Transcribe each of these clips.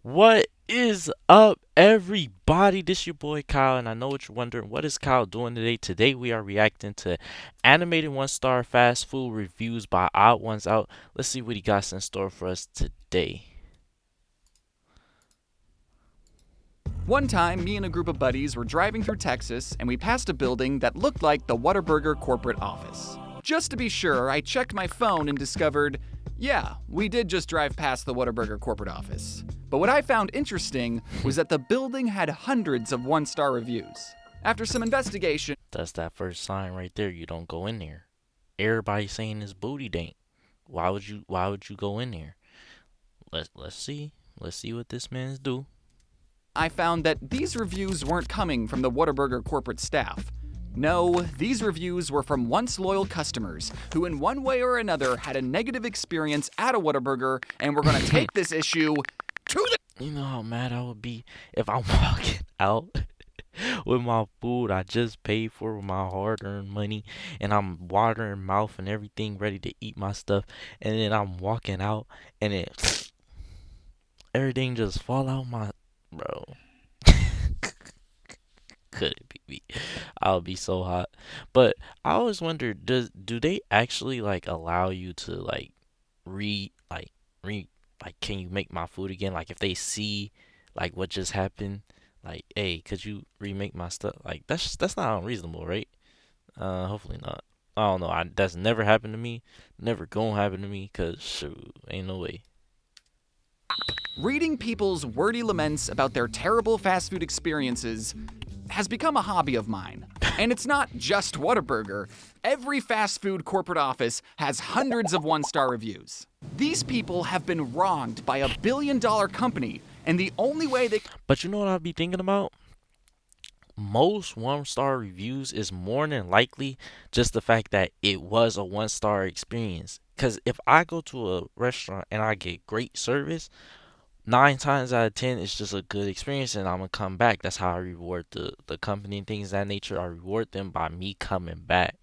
What is up, everybody? This your boy Kyle, and I know what you're wondering. What is Kyle doing today? Today we are reacting to animated one-star fast food reviews by Odd Ones Out. Let's see what he got in store for us today. One time, me and a group of buddies were driving through Texas and we passed a building that looked like the Whataburger corporate office. Just to be sure, I checked my phone and discovered, yeah, we did just drive past the Whataburger corporate office. But what I found interesting was that the building had hundreds of one-star reviews. After some investigation, That's that first sign right there. You don't go in there. Everybody saying his booty dank. Why would you go in there? Let's see. Let's see what this man's do. I found that these reviews weren't coming from the Whataburger corporate staff. No, these reviews were from once loyal customers who in one way or another had a negative experience at a Whataburger and were going to take this issue to the... You know how mad I would be if I'm walking out with my food I just paid for with my hard-earned money, and I'm watering mouth and everything, ready to eat my stuff, and then I'm walking out, and it everything just fall out my bro. Could it be me? I'll be so hot. But I always wonder, do they actually like allow you to like re like re like can you make my food again? Like if they see like what just happened, like hey, could you remake my stuff? Like that's not unreasonable, right? Hopefully not. I don't know. That's never happened to me. Never gonna happen to me. Cause shoot, ain't no way. Reading people's wordy laments about their terrible fast food experiences has become a hobby of mine. And it's not just Whataburger. Every fast food corporate office has hundreds of one-star reviews. These people have been wronged by a billion-dollar company, and the only way they... But you know what I'd be thinking about? Most one-star reviews is more than likely just the fact that it was a one-star experience. Because if I go to a restaurant and I get great service, 9 times out of 10 it's just a good experience, and I'm gonna come back. That's how I reward the company and things of that nature. I reward them by me coming back.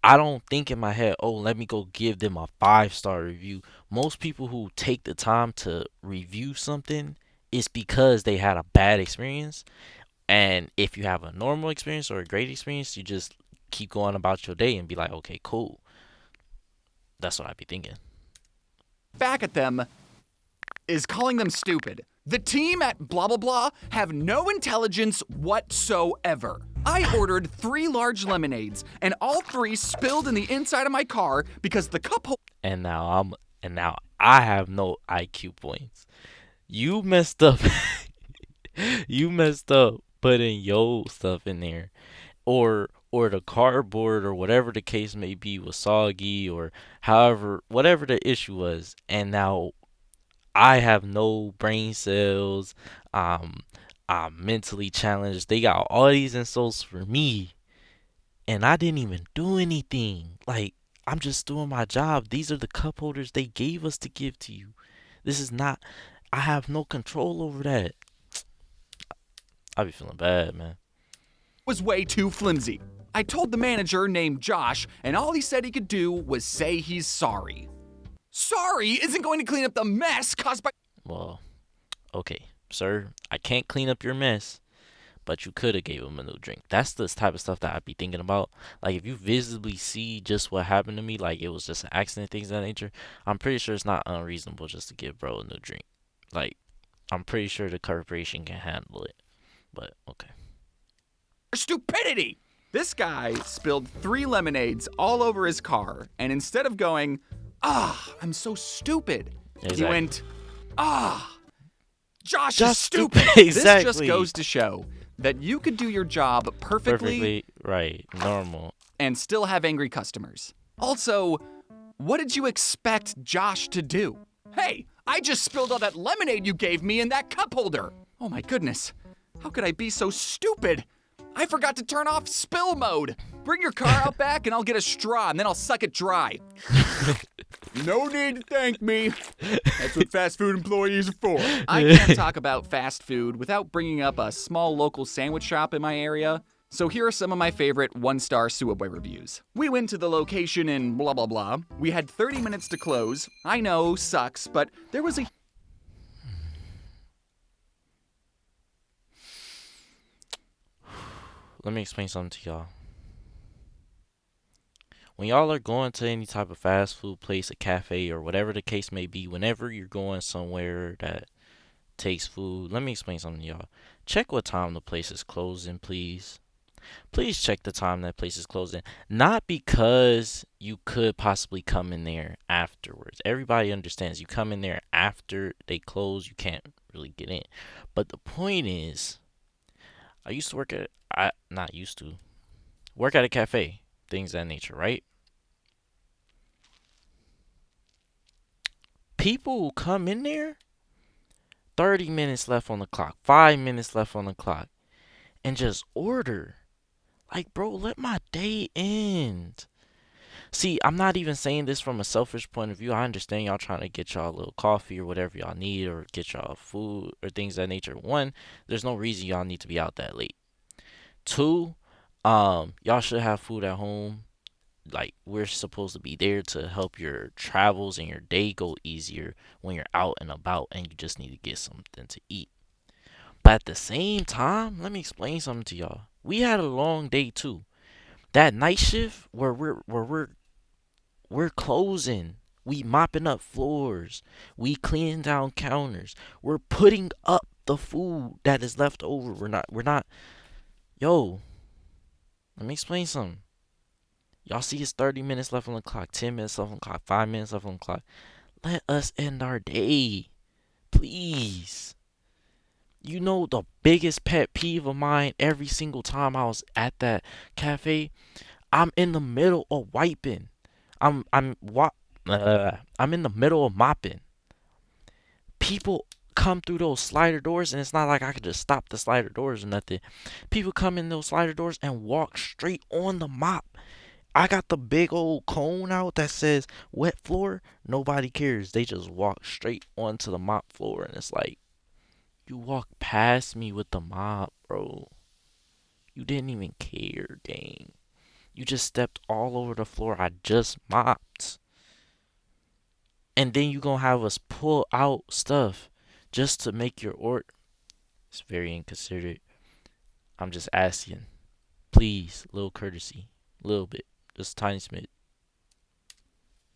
I don't think in my head, oh, let me go give them a 5-star review. Most people who take the time to review something is because they had a bad experience. And if you have a normal experience or a great experience, you just keep going about your day and be like, okay, cool. That's what I'd be thinking. back at them is calling them stupid. The team at blah blah blah have no intelligence whatsoever. I ordered 3 large lemonades, and all 3 spilled in the inside of my car because the cup holder... And now I have no IQ points. You messed up. You messed up putting your stuff in there, or the cardboard or whatever the case may be was soggy, or however whatever the issue was, and now I have no brain cells. Um, I'm mentally challenged. They got all these insults for me, and I didn't even do anything. Like, I'm just doing my job. These are the cup holders they gave us to give to you. This is not. I have no control over that. I be feeling bad, man. was way too flimsy. I told the manager named Josh, and all he said he could do was say he's sorry. Sorry isn't going to clean up the mess caused by... Well, okay, sir. I can't clean up your mess, but you could have gave him a new drink. That's the type of stuff that I'd be thinking about. Like, if you visibly see just what happened to me, like it was just an accident, things of that nature, I'm pretty sure it's not unreasonable just to give bro a new drink. Like, I'm pretty sure the corporation can handle it. But okay. stupidity. This guy spilled 3 lemonades all over his car, and instead of going, I'm so stupid, he Exactly. went, Josh is Just stupid. stupid. This just Exactly. goes to show that you could do your job perfectly Perfectly right. Normal. and still have angry customers. Also, what did you expect Josh to do? Hey, I just spilled all that lemonade you gave me in that cup holder. Oh my goodness. How could I be so stupid? I forgot to turn off spill mode. Bring your car out back and I'll get a straw and then I'll suck it dry. No need to thank me. That's what fast food employees are for. I can't talk about fast food without bringing up a small local sandwich shop in my area. So here are some of my favorite one-star Suaboy reviews. We went to the location in blah blah blah. We had 30 minutes to close. I know, sucks, but there was a let me explain something to y'all. When y'all are going to any type of fast food place, a cafe, or whatever the case may be, whenever you're going somewhere that takes food, let me explain something to y'all. Check what time the place is closing, please. Please check the time that place is closing. Not because you could possibly come in there afterwards. Everybody understands you come in there after they close, you can't really get in. But the point is, I used to work at, I not used to work at a cafe, things of that nature, right? People who come in there, 30 minutes left on the clock, 5 minutes left on the clock, and just order. Like, bro, let my day end. See, I'm not even saying this from a selfish point of view. I understand y'all trying to get y'all a little coffee or whatever y'all need, or get y'all food or things of that nature. One, there's no reason y'all need to be out that late. Two, y'all should have food at home. Like, we're supposed to be there to help your travels and your day go easier when you're out and about and you just need to get something to eat. But at the same time, let me explain something to y'all. We had a long day too. That night shift where we're closing. We mopping up floors. We cleaning down counters. We're putting up the food that is left over. We're not yo, let me explain something. Y'all see it's 30 minutes left on the clock, 10 minutes left on the clock, 5 minutes left on the clock. Let us end our day. Please. You know the biggest pet peeve of mine every single time I was at that cafe? I'm in the middle of wiping. I'm in the middle of mopping. People come through those slider doors, and it's not like I could just stop the slider doors or nothing. People come in those slider doors and walk straight on the mop. I got the big old cone out that says wet floor. Nobody cares. They just walk straight onto the mop floor, and it's like, you walked past me with the mop, bro. You didn't even care, gang. You just stepped all over the floor I just mopped. And then you gonna have us pull out stuff just to make your order. It's very inconsiderate. I'm just asking. Please, little courtesy. Little bit. Just tiny smidge.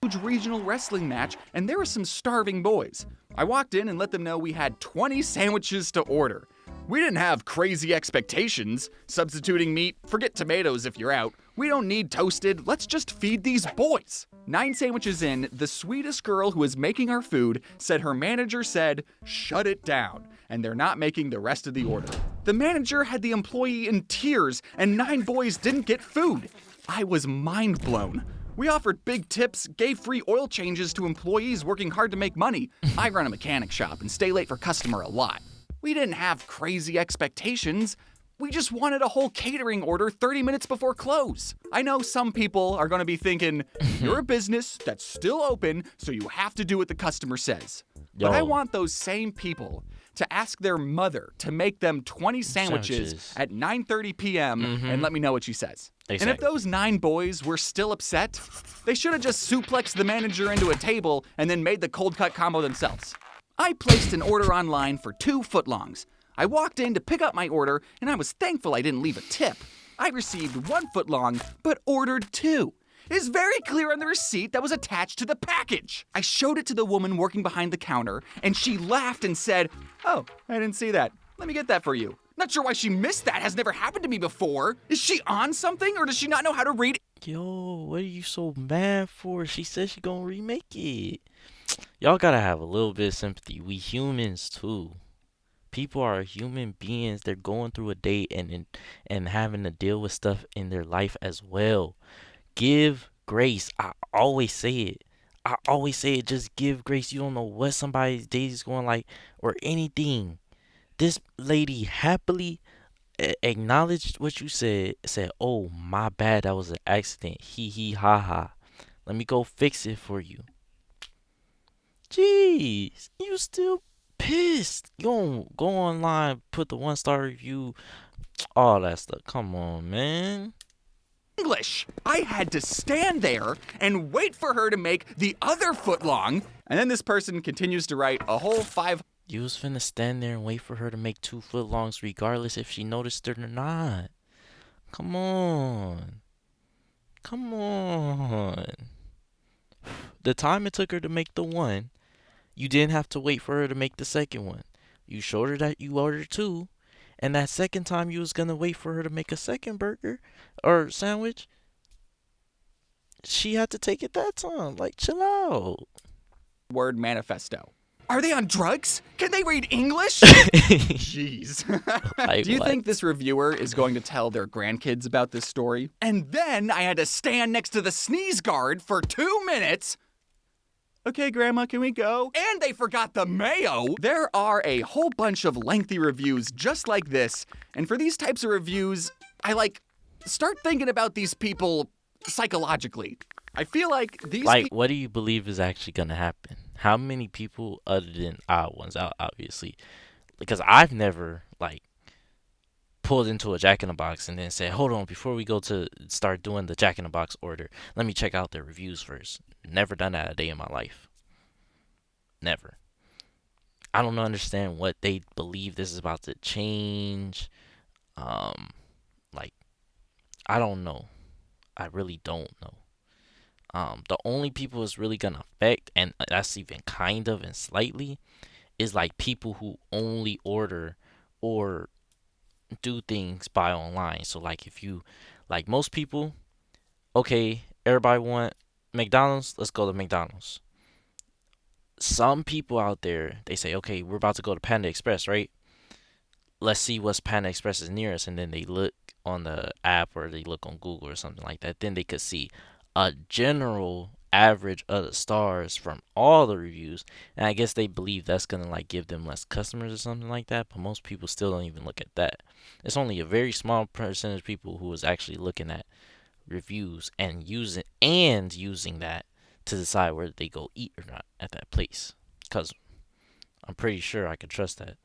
Huge regional wrestling match, and there were some starving boys. I walked in and let them know we had 20 sandwiches to order. We didn't have crazy expectations. Substituting meat, forget tomatoes if you're out. We don't need toasted, let's just feed these boys. 9 sandwiches in, the sweetest girl who was making our food said her manager said, "Shut it down," and they're not making the rest of the order. The manager had the employee in tears, and 9 boys didn't get food. I was mind blown. We offered big tips, gave free oil changes to employees working hard to make money. I run a mechanic shop and stay late for customer a lot. We didn't have crazy expectations. We just wanted a whole catering order 30 minutes before close. I know some people are going to be thinking, you're a business that's still open, so you have to do what the customer says. But I want those same people to ask their mother to make them 20 sandwiches at 9:30 p.m. and let me know what she says. Exactly. And if those 9 boys were still upset, they should have just suplexed the manager into a table and then made the cold cut combo themselves. I placed an order online for 2 footlongs. I walked in to pick up my order, and I was thankful I didn't leave a tip. I received 1 footlong, but ordered 2. It's very clear on the receipt that was attached to the package. I showed it to the woman working behind the counter, and she laughed and said, "Oh, I didn't see that. Let me get that for you." Not sure why she missed that. Has never happened to me before. Is she on something, or does she not know how to read? Yo, what are you so mad for? She said she gonna remake it. Y'all gotta have a little bit of sympathy. We humans too. People are human beings. They're going through a day and having to deal with stuff in their life as well. Give grace. I always say it. Just give grace. You don't know what somebody's day is going like or anything. This lady happily acknowledged what you said. Said, "Oh, my bad. That was an accident. Hee hee ha ha. Let me go fix it for you." Jeez, you still pissed. Go online, put the 1-star review, all that stuff. Come on, man. English. I had to stand there and wait for her to make the other footlong, and then this person continues to write a whole 5. You was finna stand there and wait for her to make 2 footlongs regardless if she noticed it or not. Come on. Come on. The time it took her to make the one, you didn't have to wait for her to make the second one. You showed her that you ordered two, and that second time you was gonna wait for her to make a second burger or sandwich, she had to take it that time. Like, chill out. Word manifesto. Are they on drugs? Can they read English? Jeez. Like, Do you what? think this reviewer is going to tell their grandkids about this story? And then I had to stand next to the sneeze guard for 2 minutes. Okay, Grandma, can we go? And they forgot the mayo. There are a whole bunch of lengthy reviews just like this. And for these types of reviews, I start thinking about these people psychologically. I feel like these Like, what do you believe is actually gonna happen? How many people, other than odd ones, obviously, because I've never pulled into a Jack in the Box and then said, "Hold on, before we go to start doing the Jack in the Box order, let me check out their reviews first." Never done that a day in my life. Never. I don't understand what they believe this is about to change. Um, like, I don't know. I really don't know. The only people it's really gonna affect, and that's even kind of and slightly, is like people who only order or do things by online. So like if you, like most people, okay, everybody want McDonald's, let's go to McDonald's. Some people out there, they say, okay, we're about to go to Panda Express, right? Let's see what's Panda Express is near us, and then they look on the app or they look on Google or something like that. Then they could see a general average of the stars from all the reviews, and I guess they believe that's gonna like give them less customers or something like that. But most people still don't even look at that. It's only a very small percentage of people who is actually looking at reviews and using that to decide whether they go eat or not at that place. Cause I'm pretty sure I could trust that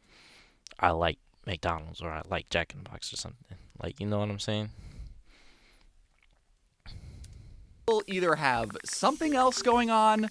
I like McDonald's or I like Jack in the Box or something. Like, you know what I'm saying? people either have something else going on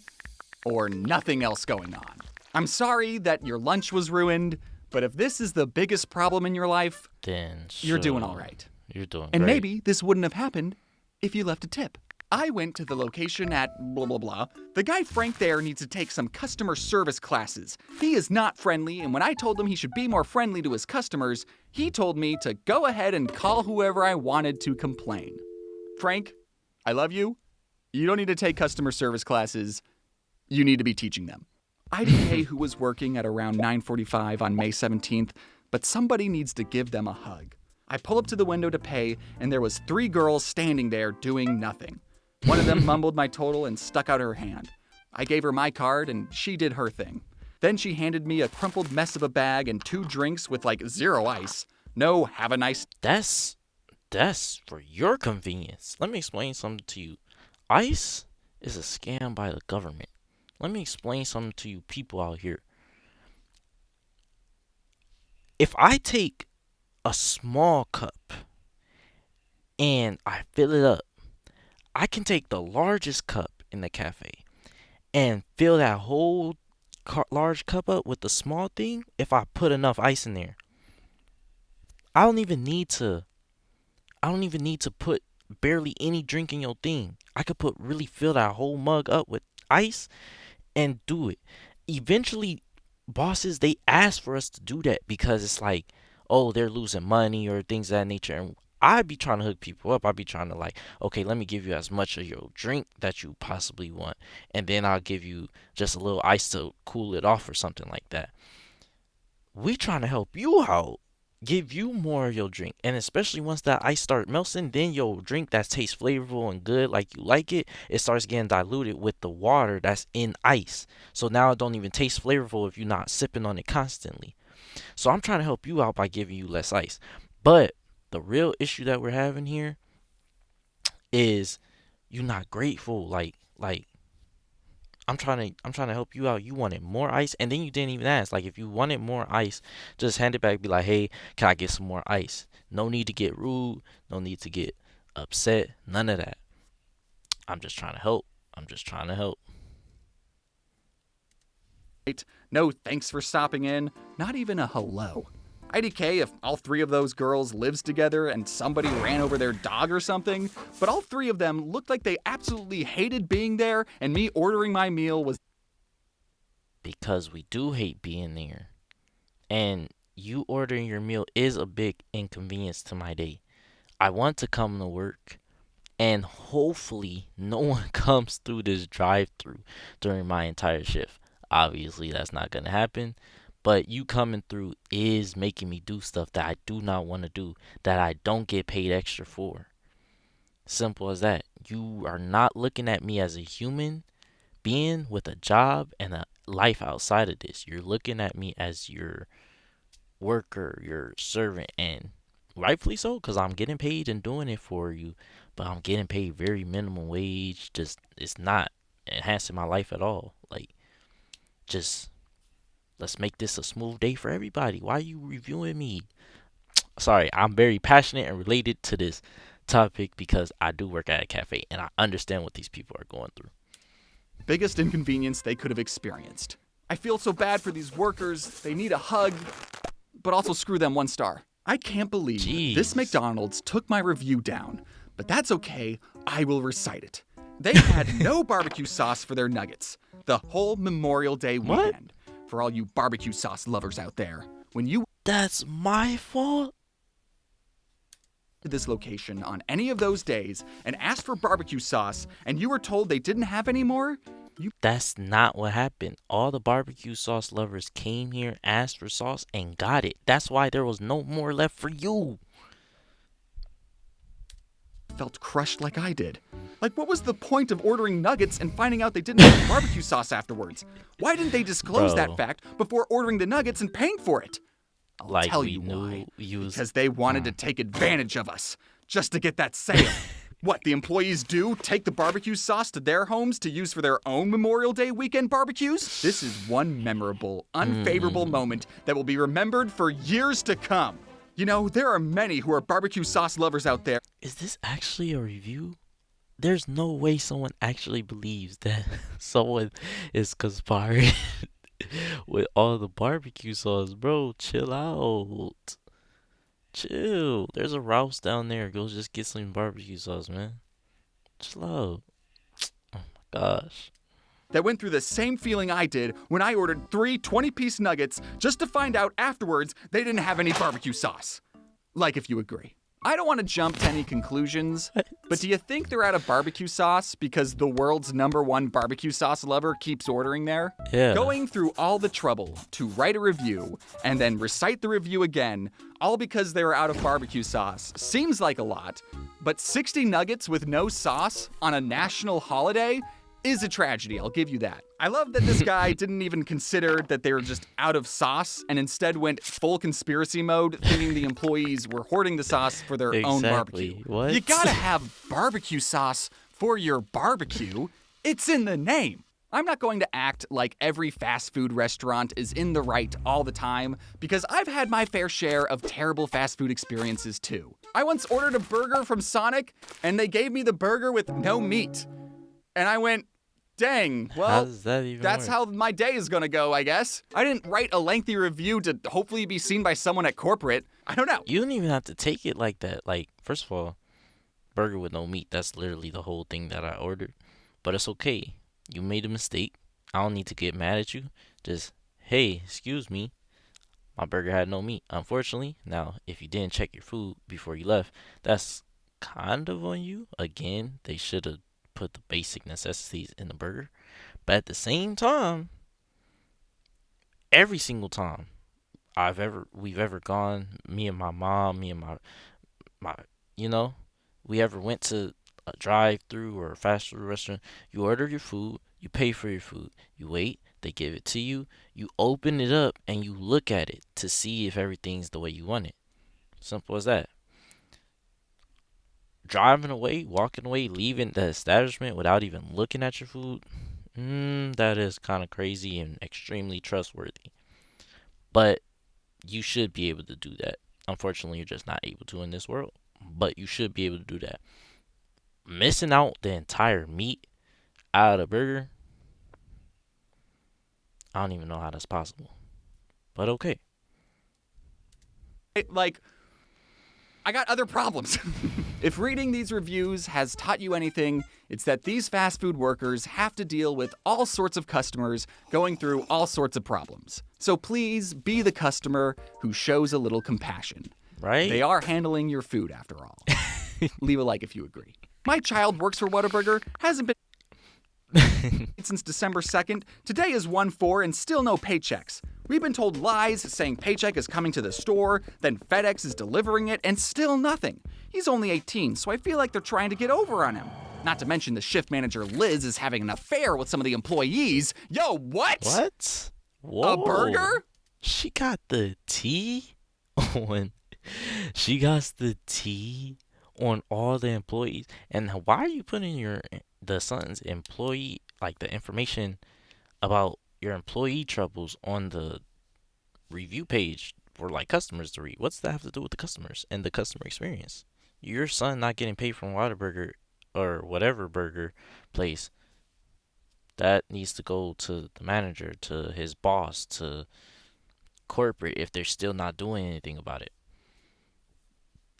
or nothing else going on. I'm sorry that your lunch was ruined, but if this is the biggest problem in your life, Then you're doing sure, all right. You're doing And great. maybe this wouldn't have happened if you left a tip. I went to the location at blah blah blah. The guy Frank there needs to take some customer service classes. He is not friendly, and when I told him he should be more friendly to his customers, he told me to go ahead and call whoever I wanted to complain. Frank, I love you. You don't need to take customer service classes. You need to be teaching them. IDK who was working at around 9:45 on May 17th, but somebody needs to give them a hug. I pull up to the window to pay, and there was 3 girls standing there doing nothing. One of them mumbled my total and stuck out her hand. I gave her my card, and she did her thing. Then she handed me a crumpled mess of a bag and 2 drinks with 0 ice. No, have a nice... That's for your convenience. Let me explain something to you. ICE is a scam by the government. Let me explain something to you people out here. If I take a small cup and I fill it up, I can take the largest cup in the cafe and fill that whole large cup up with the small thing if I put enough ice in there. I don't even need to put barely any drink in your thing. I could really fill that whole mug up with ice and do it. Eventually, bosses, they ask for us to do that because it's like, oh, they're losing money or things of that nature. And I'd be trying to hook people up. I'd be trying to okay, let me give you as much of your drink that you possibly want, and then I'll give you just a little ice to cool it off or something like that. We trying to help you out, give you more of your drink, and especially once that ice start melting, then your drink that tastes flavorful and good like you like it, it starts getting diluted with the water that's in ice. So now it don't even taste flavorful if you're not sipping on it constantly. So I'm trying to help you out by giving you less ice. But the real issue that we're having here is you're not grateful. I'm trying to help you out. You wanted more ice, and then you didn't even ask. Like if you wanted more ice, just hand it back. Be like, hey, can I get some more ice? No need to get rude. No need to get upset. None of that. I'm just trying to help. I'm just trying to help. No thanks for stopping in, not even a hello. IDK if all 3 of those girls lives together and somebody ran over their dog or something, but all 3 of them looked like they absolutely hated being there, and me ordering my meal was Because we do hate being there. And you ordering your meal is a big inconvenience to my day. I want to come to work, and hopefully no one comes through this drive-through during my entire shift. Obviously, that's not going to happen, but you coming through is making me do stuff that I do not want to do, that I don't get paid extra for. Simple as that. You are not looking at me as a human being with a job and a life outside of this. You're looking at me as your worker, your servant, and rightfully so, because I'm getting paid and doing it for you, but I'm getting paid very minimum wage. Just, it's not enhancing my life at all. Like, just let's make this a smooth day for everybody. Why are you reviewing me? Sorry, I'm very passionate and related to this topic because I do work at a cafe and I understand what these people are going through. biggest inconvenience they could have experienced. I feel so bad for these workers. They need a hug, but also screw them 1 star. I can't believe this Jeez. McDonald's took my review down, but that's okay. I will recite it. They had no barbecue sauce for their nuggets the whole Memorial Day What? weekend. For all you barbecue sauce lovers out there, when you That's my fault? to this location on any of those days and asked for barbecue sauce and you were told they didn't have any more, That's not what happened. All the barbecue sauce lovers came here, asked for sauce, and got it. That's why there was no more left for you. felt crushed like I did. Like, what was the point of ordering nuggets and finding out they didn't have barbecue sauce afterwards? Why didn't they disclose Bro. that fact before ordering the nuggets and paying for it? I'll Like tell we you knew why. you was Because they wanted to take advantage of us, just to get that sale. What the employees do? Take the barbecue sauce to their homes to use for their own Memorial Day weekend barbecues? This is one memorable, unfavorable moment that will be remembered for years to come. You know, there are many who are barbecue sauce lovers out there. Is this actually a review? There's no way someone actually believes that someone is conspiring with all the barbecue sauce. Bro, chill out. Chill. There's a Rouse down there. Go just get some barbecue sauce, man. Chill out. Oh my gosh. That went through the same feeling I did when I ordered 3 20-piece nuggets just to find out afterwards they didn't have any barbecue sauce. Like, if you agree. I don't want to jump to any conclusions, but do you think they're out of barbecue sauce because the world's #1 barbecue sauce lover keeps ordering there? Yeah. Going through all the trouble to write a review and then recite the review again, all because they were out of barbecue sauce, seems like a lot, but 60 nuggets with no sauce on a national holiday is a tragedy, I'll give you that. I love that this guy didn't even consider that they were just out of sauce and instead went full conspiracy mode, thinking the employees were hoarding the sauce for their own Exactly. barbecue. What? You gotta have barbecue sauce for your barbecue. It's in the name. I'm not going to act like every fast food restaurant is in the right all the time, because I've had my fair share of terrible fast food experiences too. I once ordered a burger from Sonic, and they gave me the burger with no meat. And I went, dang, How well, does that even that's work? how my day is gonna go, I guess. I didn't write a lengthy review to hopefully be seen by someone at corporate. I don't know. You don't even have to take it like that. Like, first of all, burger with no meat, that's literally the whole thing that I ordered. But it's okay. You made a mistake. I don't need to get mad at you. Just, hey, excuse me. My burger had no meat. Unfortunately, now, if you didn't check your food before you left, that's kind of on you. Again, they should have put the basic necessities in the burger. But at the same time, every single time we've ever gone, me and my mom, me and my you know, we ever went to a drive-through or a fast food restaurant, you order your food, you pay for your food, you wait, they give it to you, you open it up and you look at it to see if everything's the way you want it. Simple as that. Driving away, walking away, leaving the establishment without even looking at your food, that is kind of crazy and extremely trustworthy. But you should be able to do that. Unfortunately, you're just not able to in this world. But you should be able to do that. Missing out the entire meat out of the burger, I don't even know how that's possible. But okay. Like, I got other problems. If reading these reviews has taught you anything, it's that these fast food workers have to deal with all sorts of customers going through all sorts of problems. So please be the customer who shows a little compassion. Right? They are handling your food after all. Leave a like if you agree. My child works for Whataburger, hasn't been since December 2nd. Today is 1/4 and still no paychecks. We've been told lies saying paycheck is coming to the store, then FedEx is delivering it, and still nothing. He's only 18, so I feel like they're trying to get over on him. Not to mention the shift manager Liz is having an affair with some of the employees. Yo, what? What? Whoa. A burger? She got the tea on. She got the tea on all the employees. And why are you putting the son's employee, like the information about your employee troubles on the review page for like customers to read? What's that have to do with the customers and the customer experience? Your son not getting paid from Whataburger or whatever burger place, that needs to go to the manager, to his boss, to corporate if they're still not doing anything about it.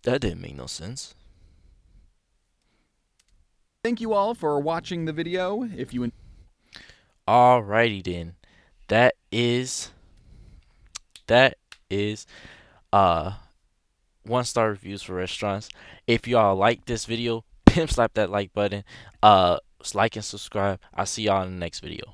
That didn't make no sense. Thank you all for watching the video. If you Alrighty then. That is 1-star reviews for restaurants. If y'all like this video, pimp slap that like button. Like and subscribe. I'll see y'all in the next video.